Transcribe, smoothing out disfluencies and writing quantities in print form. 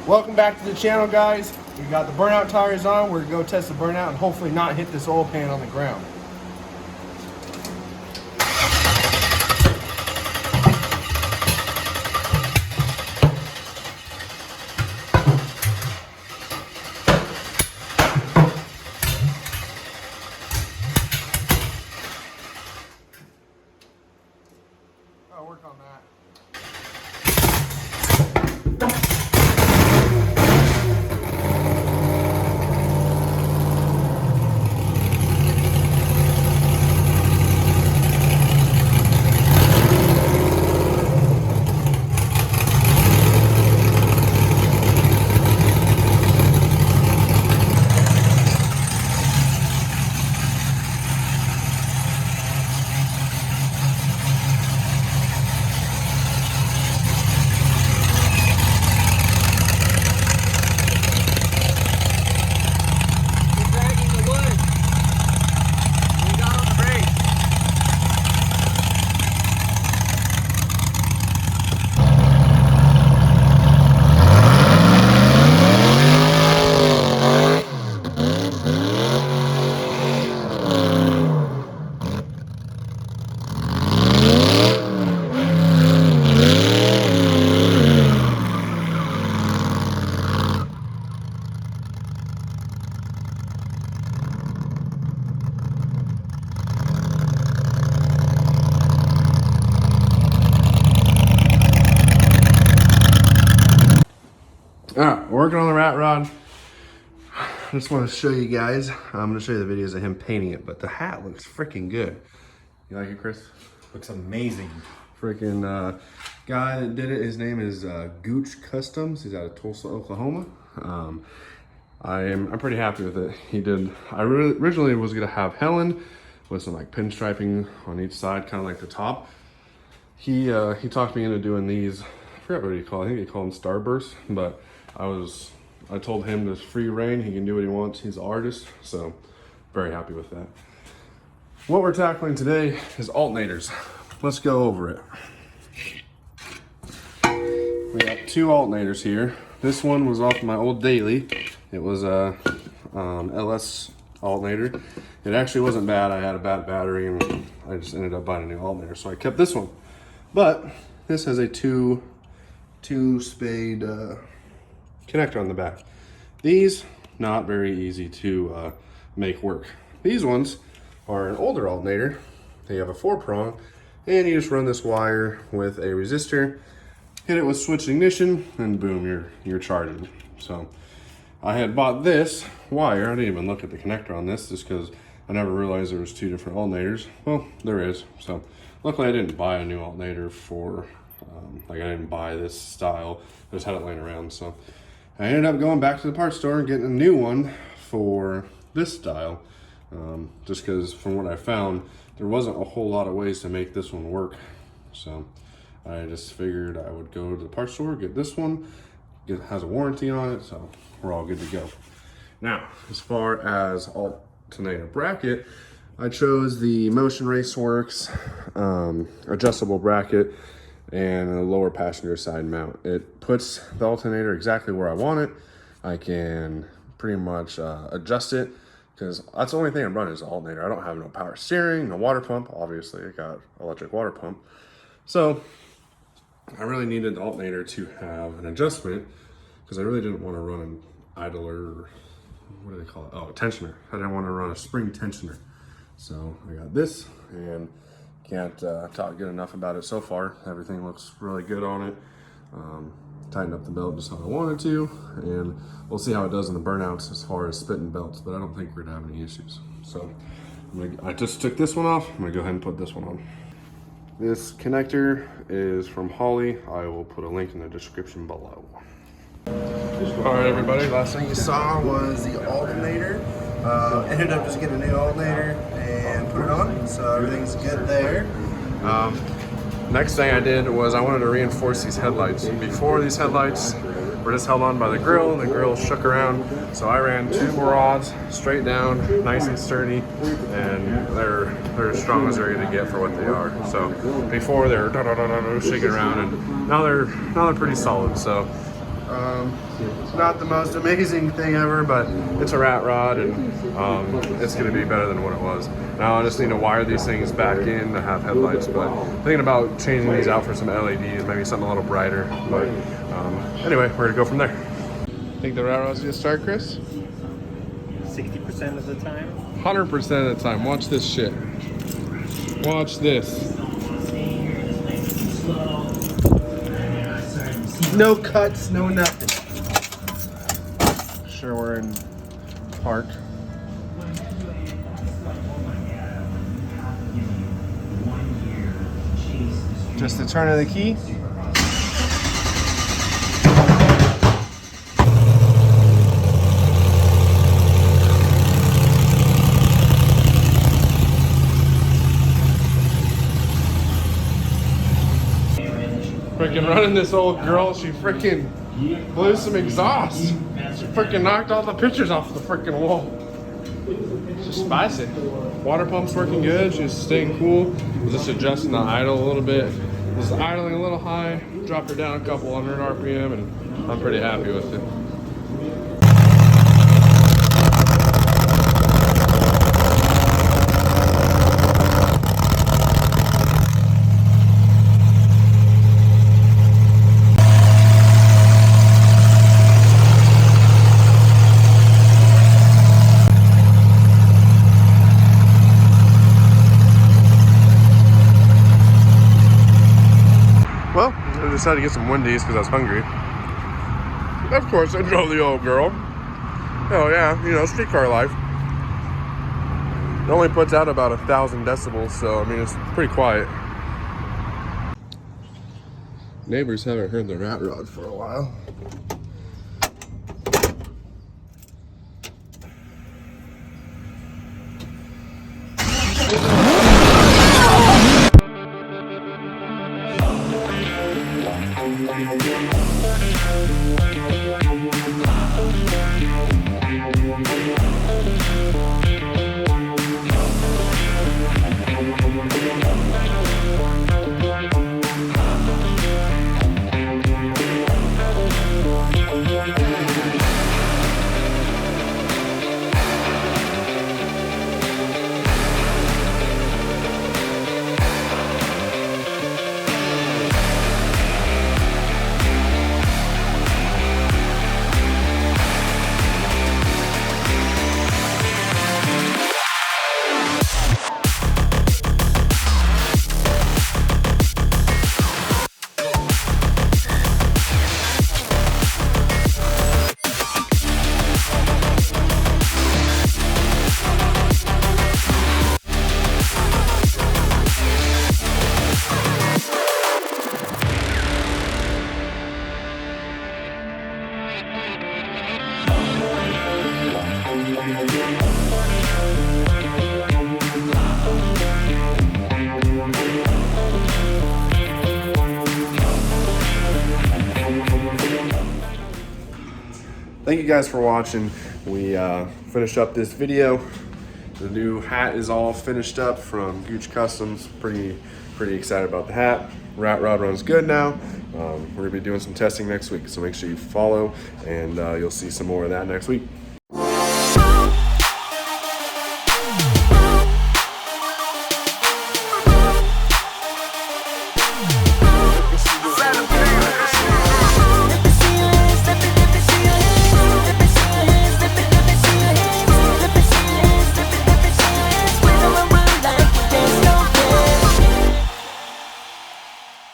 Welcome back to the channel, guys. We got the burnout tires on. We're gonna go test the burnout and hopefully not hit this oil pan on the ground. I'll work on that. Working on the Ratrod. I just want to show you guys. I'm going to show you the videos of him painting it, but the hat looks freaking good. You like it, Chris? Looks amazing. Freaking guy that did it, his name is Gooch Customs. He's out of Tulsa, Oklahoma. I'm pretty happy with it. He did. I originally was going to have Helen with some like pinstriping on each side, kind of like the top. He talked me into doing these. I forgot what he called. I think he called them Starbursts, but I told him this free reign. He can do what he wants. He's an artist, so very happy with that. What we're tackling today is alternators. Let's go over it. We got two alternaters here. This one was off my old daily. It was a LS alternator. It actually wasn't bad. I had a bad battery and I just ended up buying a new alternator, so I kept this one. But this has a two spade connector on the back. These, not very easy to make work. These ones are an older alternator. They have a 4-prong, and you just run this wire with a resistor, hit it with switch ignition, and boom, you're charging. So I had bought this wire. I didn't even look at the connector on this just because I never realized there was two different alternators. Well, there is. So luckily I didn't buy a new alternator for, like I didn't buy this style. I just had it laying around. So I ended up going back to the parts store and getting a new one for this style. Just because from what I found, there wasn't a whole lot of ways to make this one work. So I just figured I would go to the parts store, get this one. It has a warranty on it, so we're all good to go. Now, as far as Alternator Bracket, I chose the Motion Raceworks adjustable bracket and a lower passenger side mount. It puts the alternator exactly where I want it. I can pretty much adjust it because that's the only thing I'm running is the alternator. I don't have no power steering, no water pump. Obviously, I got electric water pump. So I really needed the alternator to have an adjustment because I really didn't want to run an idler, what do they call it? Oh, a tensioner. I didn't want to run a spring tensioner. So I got this and can't talk good enough about it so far. Everything looks really good on it. Tightened up the belt just how I wanted to, and we'll see how it does in the burnouts as far as spitting belts, but I don't think we're gonna have any issues. So I just took this one off. I'm gonna go ahead and put this one on. This connector is from Holly. I will put a link in the description below. All right, everybody, last thing you saw was the alternator. Ended up just getting a new alternator and put it on, so everything's good there. Next thing I did was I wanted to reinforce these headlights. Before, these headlights were just held on by the grill shook around, so I ran 2 rods straight down, nice and sturdy, and they're as strong as they're gonna get for what they are. So before they were shaking around, and now they're pretty solid. So It's not the most amazing thing ever, but it's a Ratrod, and it's going to be better than what it was. Now I just need to wire these things back in to have headlights, but thinking about changing these out for some LEDs, maybe something a little brighter. But anyway, we're going to go from there. Think the Ratrod's going to start, Chris? 60% of the time? 100% of the time. Watch this shit. Watch this. No cuts, no nothing. Sure, we're in park. Just the turn of the key. Freaking running this old girl, she freaking blew some exhaust. She freaking knocked all the pictures off the freaking wall. She's spicy. Water pump's working good, she's staying cool. Just adjusting the idle a little bit. Just idling a little high, dropped her down a couple hundred RPM, and I'm pretty happy with it. Well, I decided to get some Wendy's because I was hungry. Of course, I drove the old girl. Oh yeah, you know, streetcar life. It only puts out about 1,000 decibels, so I mean, it's pretty quiet. Neighbors haven't heard the Ratrod for a while. Thank you guys for watching. We finished up this video. The new hat is all finished up from Gooch Customs. Pretty excited about the hat. Ratrod runs good now. We're gonna be doing some testing next week, so make sure you follow, and you'll see some more of that next week.